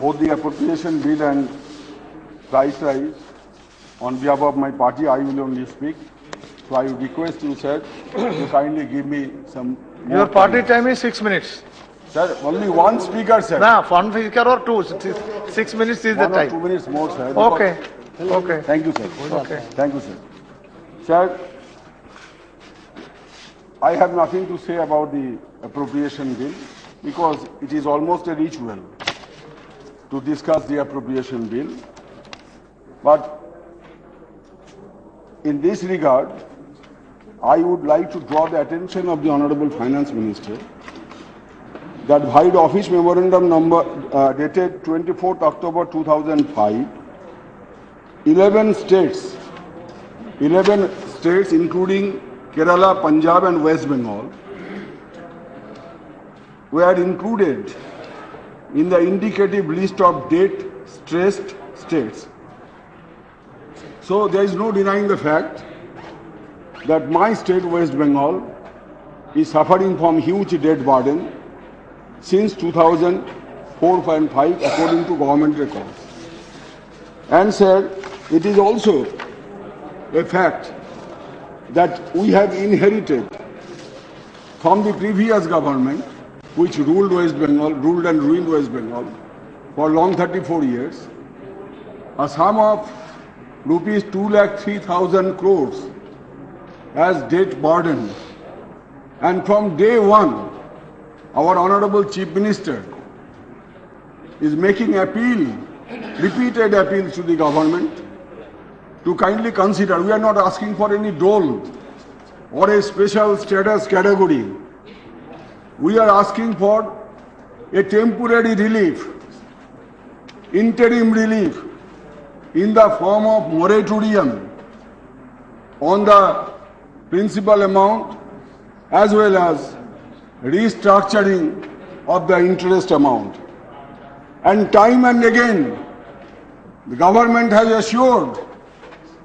both the appropriation bill and price rise. On behalf of my party, I will only speak. So I request you, sir, to kindly give me some. Your party time is 6 minutes. Sir, only one speaker, sir. Nah, one speaker or two. 6 minutes is the 1 or time. 2 minutes more, sir. Okay. Okay. Thank you, sir. Okay. Thank you, sir. Sir, I have nothing to say about the appropriation bill because it is almost a ritual to discuss the appropriation bill. But in this regard, I would like to draw the attention of the Honorable Finance Minister that by the office memorandum number dated 24th October 2005, 11 states including Kerala, Punjab and West Bengal were included in the indicative list of debt-stressed states. So there is no denying the fact that my state, West Bengal, is suffering from huge debt burden since 2004 and 5 according to government records. And sir, it is also a fact that we have inherited from the previous government which ruled West Bengal, ruled and ruined West Bengal for long 34 years, a sum of rupees 2,03,000 crores as debt burden. And from day one, our Honorable Chief Minister is making appeal, repeated appeals to the government to kindly consider. We are not asking for any dole or a special status category. We are asking for a temporary relief, interim relief in the form of moratorium on the principal amount as well as restructuring of the interest amount. And time and again, the government has assured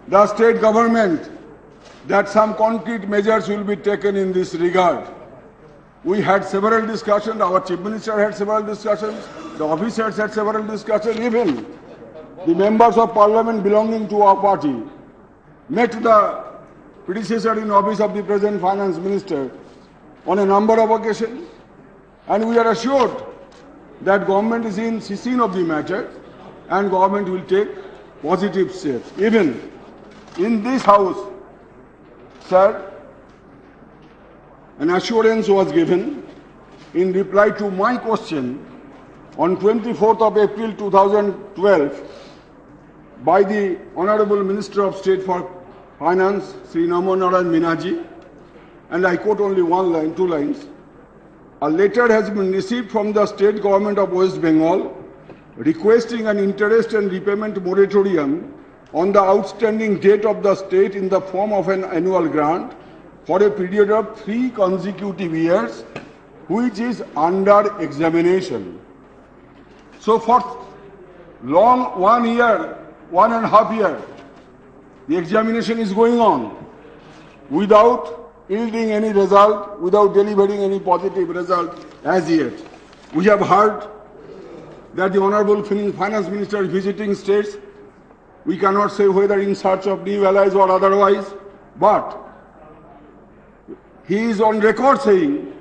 the state government that some concrete measures will be taken in this regard. We had several discussions, our Chief Minister had several discussions, the officers had several discussions, even the members of parliament belonging to our party met the predecessor in office of the present finance minister on a number of occasions, and we are assured that government is in scene of the matter and government will take positive steps. Even in this house, sir, an assurance was given in reply to my question on 24th of April 2012 by the Honorable Minister of State for Finance, Sri Namo Narayan Minaji, and I quote only one line, 2 lines. A letter has been received from the state government of West Bengal requesting an interest and repayment moratorium on the outstanding debt of the state in the form of an annual grant for a period of 3 consecutive years, which is under examination. So for long 1 year, 1.5 years, the examination is going on without yielding any result, without delivering any positive result as yet. We have heard that the Honorable Finance Minister is visiting states. We cannot say whether in search of new allies or otherwise, but he is on record saying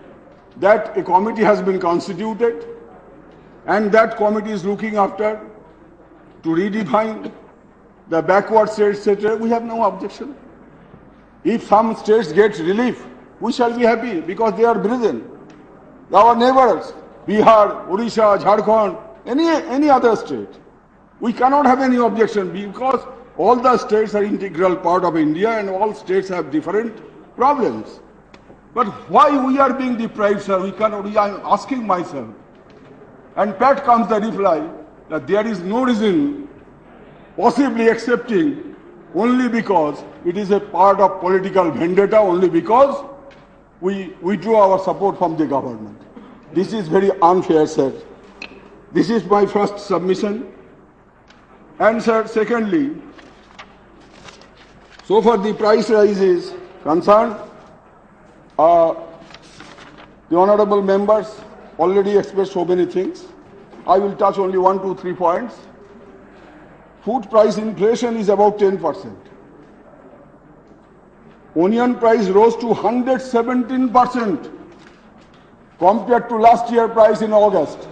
that a committee has been constituted and that committee is looking after to redefine the backward states, etc. We have no objection. If some states get relief, we shall be happy because they are brethren. Our neighbors, Bihar, Odisha, Jharkhand, any other state. We cannot have any objection because all the states are integral part of India and all states have different problems. But why we are being deprived, sir? I am asking myself. And pat comes the reply that there is no reason possibly accepting only because it is a part of political vendetta, only because we withdraw our support from the government. This is very unfair, sir. This is my first submission. And sir, secondly, so far the price rise is concerned, the honorable members already expressed so many things. I will touch only 1, 2, 3 points. Food price inflation is about 10%. Onion price rose to 117% compared to last year price in August,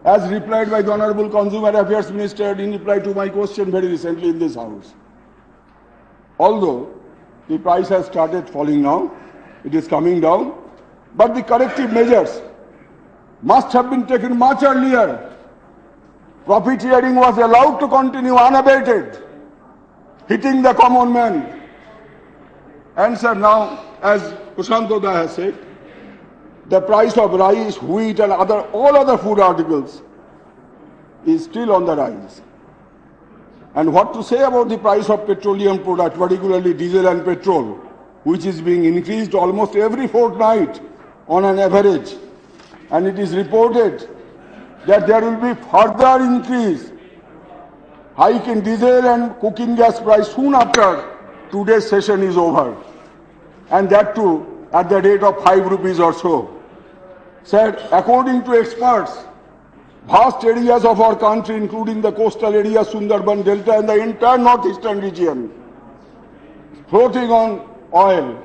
as replied by the Honorable Consumer Affairs Minister in reply to my question very recently in this House. Although the price has started falling now, it is coming down, but the corrective measures must have been taken much earlier. Profiteering was allowed to continue unabated, hitting the common man. And sir, now, as Prashant Da has said, the price of rice, wheat and all other food articles is still on the rise. And what to say about the price of petroleum products, particularly diesel and petrol, which is being increased almost every fortnight on an average. And it is reported that there will be further increase, hike in diesel and cooking gas price soon after today's session is over. And that too at the rate of 5 rupees or so. Said, according to experts, vast areas of our country, including the coastal areas, Sundarban Delta and the entire northeastern region, floating on oil.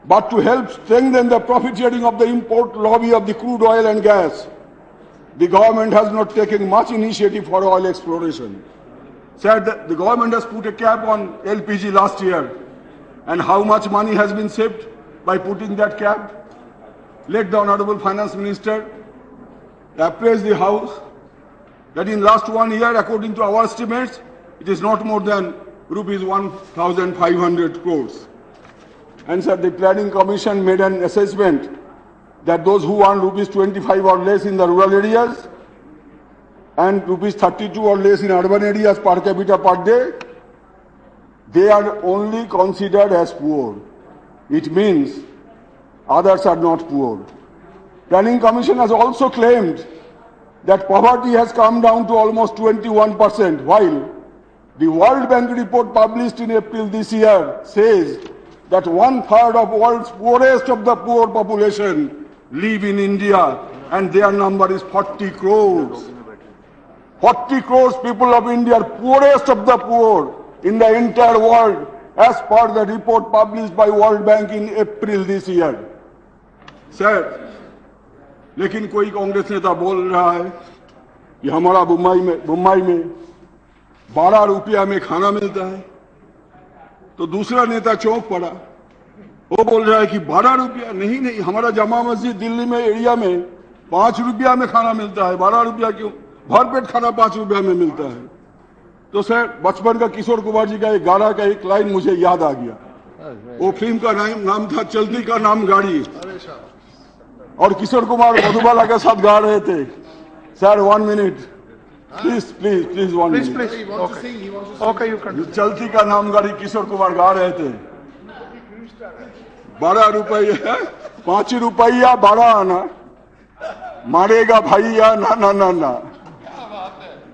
But to help strengthen the profiteering of the import lobby of the crude oil and gas, the government has not taken much initiative for oil exploration. Said that the government has put a cap on LPG last year. And how much money has been saved by putting that cap? Let the Honorable Finance Minister appraise the House that in last 1 year, according to our estimates, it is not more than rupees 1,500 crores. And sir, the Planning Commission made an assessment that those who earn rupees 25 or less in the rural areas and rupees 32 or less in urban areas per capita per day, they are only considered as poor. It means others are not poor. Planning Commission has also claimed that poverty has come down to almost 21%, while the World Bank report published in April this year says that 1/3 of world's poorest of the poor population live in India, and their number is 40 crores. 40 crores people of India are poorest of the poor in the entire world, as per the report published by World Bank in April this year. Sir, लेकिन कोई कांग्रेस नेता बोल रहा है कि हमारा मुंबई में 12 रुपया में खाना मिलता है, तो दूसरा नेता चौंक पड़ा। वो बोल रहा है कि 12 रुपया नहीं, हमारा जमा मस्जिद दिल्ली में एरिया में 5 रुपया में खाना मिलता है। 12 रुपया क्यों? भरपेट खाना 5 रुपया में मिलता है। तो सर, बचपन का किशोर कुमार जी का एक गाना का एक लाइन मुझे याद आ गया। वो फिल्म का नाम था चलती का नाम गाड़ी, और किशोर कुमार मधुबाला के साथ गा रहे थे। Sir, 1 minute please 1 minute. Okay, you can. चलती का नाम गाड़ी किशोर कुमार गा रहे थे। 12 रुपया 5 रुपया 12 आना, मारेगा भैया ना ना ना ना।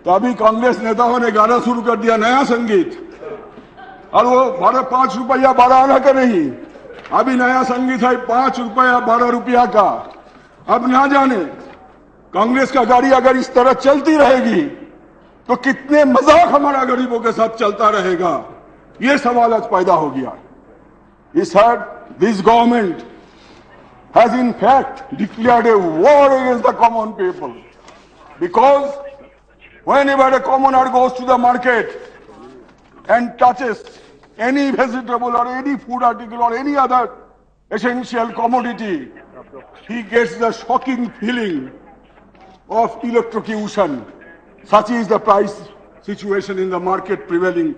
तो अभी कांग्रेस नेताओं ने गाना शुरू कर दिया नया संगीत, और वो 5 रुपया 12 आना का नहीं, अभी नया संगीत है 5 रुपया 12 रुपया का। अब ना जाने कांग्रेस का गाड़ी अगर इस तरह चलती रहेगी तो कितने मजाक हमारा गरीबों के साथ चलता रहेगा, ये सवाल आज पैदा हो गया। इस this government has in fact declared a war against the common people, because whenever a commoner goes to the market and touches any vegetable or any food article or any other essential commodity, he gets the shocking feeling of electrocution. Such is the price situation in the market prevailing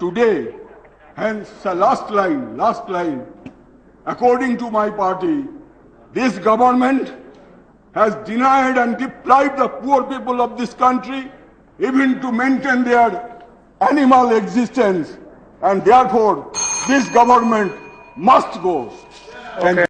today. Hence, the last line. According to my party, this government has denied and deprived the poor people of this country even to maintain their animal existence, and therefore this government must go. Okay.